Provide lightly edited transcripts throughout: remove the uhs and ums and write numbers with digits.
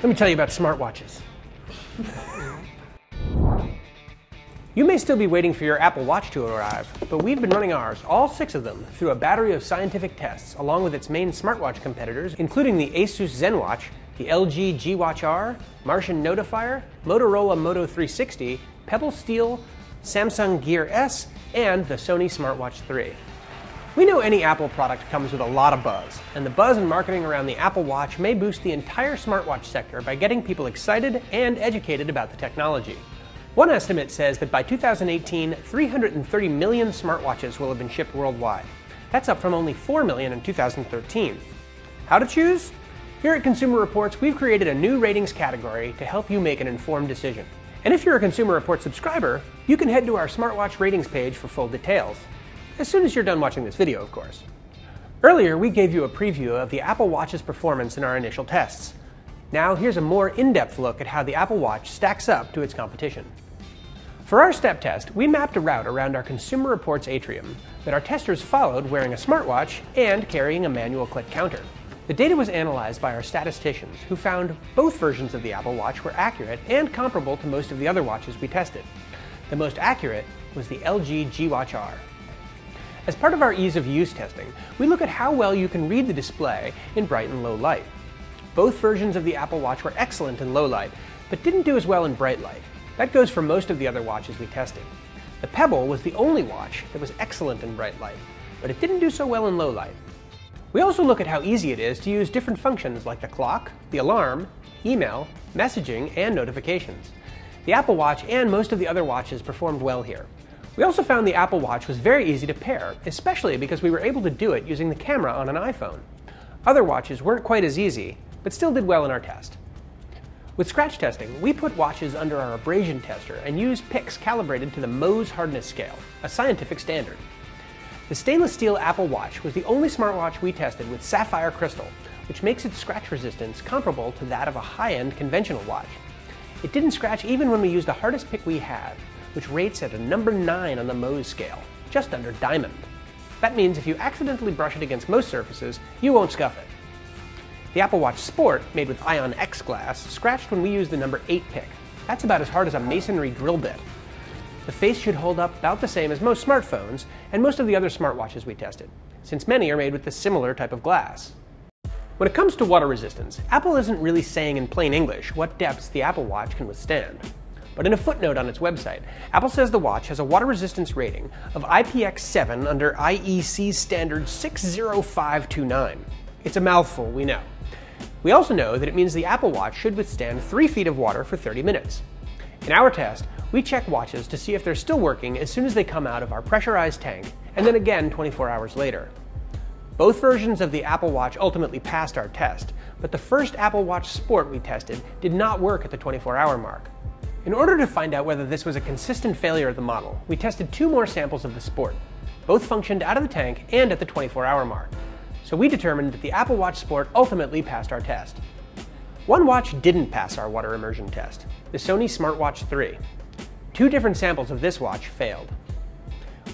Let me tell you about smartwatches. You may still be waiting for your Apple Watch to arrive, but we've been running ours, all 6 of them, through a battery of scientific tests, along with its main smartwatch competitors, including the Asus ZenWatch, the LG G Watch R, Martian Notifier, Motorola Moto 360, Pebble Steel, Samsung Gear S, and the Sony Smartwatch 3. We know any Apple product comes with a lot of buzz, and the buzz and marketing around the Apple Watch may boost the entire smartwatch sector by getting people excited and educated about the technology. One estimate says that by 2018, 330 million smartwatches will have been shipped worldwide. That's up from only 4 million in 2013. How to choose? Here at Consumer Reports, we've created a new ratings category to help you make an informed decision. And if you're a Consumer Reports subscriber, you can head to our smartwatch ratings page for full details. As soon as you're done watching this video, of course. Earlier, we gave you a preview of the Apple Watch's performance in our initial tests. Now, here's a more in-depth look at how the Apple Watch stacks up to its competition. For our step test, we mapped a route around our Consumer Reports atrium that our testers followed wearing a smartwatch and carrying a manual click counter. The data was analyzed by our statisticians, who found both versions of the Apple Watch were accurate and comparable to most of the other watches we tested. The most accurate was the LG G Watch R. As part of our ease of use testing, we look at how well you can read the display in bright and low light. Both versions of the Apple Watch were excellent in low light, but didn't do as well in bright light. That goes for most of the other watches we tested. The Pebble was the only watch that was excellent in bright light, but it didn't do so well in low light. We also look at how easy it is to use different functions like the clock, the alarm, email, messaging, and notifications. The Apple Watch and most of the other watches performed well here. We also found the Apple Watch was very easy to pair, especially because we were able to do it using the camera on an iPhone. Other watches weren't quite as easy, but still did well in our test. With scratch testing, we put watches under our abrasion tester and used picks calibrated to the Mohs hardness scale, a scientific standard. The stainless steel Apple Watch was the only smartwatch we tested with sapphire crystal, which makes its scratch resistance comparable to that of a high-end conventional watch. It didn't scratch even when we used the hardest pick we had, which rates at a number 9 on the Mohs scale, just under diamond. That means if you accidentally brush it against most surfaces, you won't scuff it. The Apple Watch Sport, made with Ion X glass, scratched when we used the number 8 pick. That's about as hard as a masonry drill bit. The face should hold up about the same as most smartphones and most of the other smartwatches we tested, since many are made with this similar type of glass. When it comes to water resistance, Apple isn't really saying in plain English what depths the Apple Watch can withstand. But in a footnote on its website, Apple says the watch has a water resistance rating of IPX7 under IEC standard 60529. It's a mouthful, we know. We also know that it means the Apple Watch should withstand 3 feet of water for 30 minutes. In our test, we check watches to see if they're still working as soon as they come out of our pressurized tank, and then again 24 hours later. Both versions of the Apple Watch ultimately passed our test, but the first Apple Watch Sport we tested did not work at the 24-hour mark. In order to find out whether this was a consistent failure of the model, we tested 2 more samples of the Sport. Both functioned out of the tank and at the 24-hour mark. So we determined that the Apple Watch Sport ultimately passed our test. One watch didn't pass our water immersion test, the Sony Smartwatch 3. 2 different samples of this watch failed.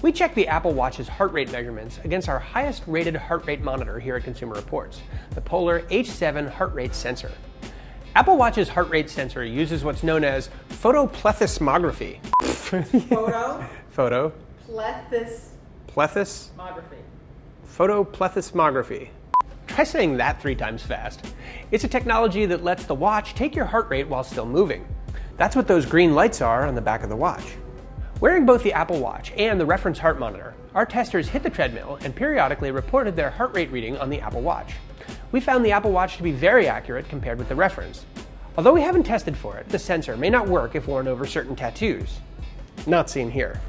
We checked the Apple Watch's heart rate measurements against our highest rated heart rate monitor here at Consumer Reports, the Polar H7 heart rate sensor. Apple Watch's heart rate sensor uses what's known as photoplethysmography. Photoplethysmography. Try saying that 3 times fast. It's a technology that lets the watch take your heart rate while still moving. That's what those green lights are on the back of the watch. Wearing both the Apple Watch and the reference heart monitor, our testers hit the treadmill and periodically reported their heart rate reading on the Apple Watch. We found the Apple Watch to be very accurate compared with the reference. Although we haven't tested for it, the sensor may not work if worn over certain tattoos. Not seen here.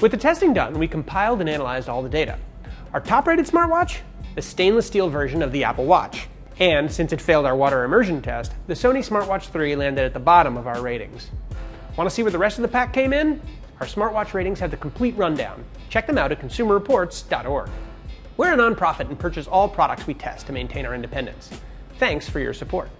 With the testing done, we compiled and analyzed all the data. Our top-rated smartwatch? The stainless steel version of the Apple Watch. And since it failed our water immersion test, the Sony Smartwatch 3 landed at the bottom of our ratings. Want to see where the rest of the pack came in? Our smartwatch ratings have the complete rundown. Check them out at consumerreports.org. We're a nonprofit and purchase all products we test to maintain our independence. Thanks for your support.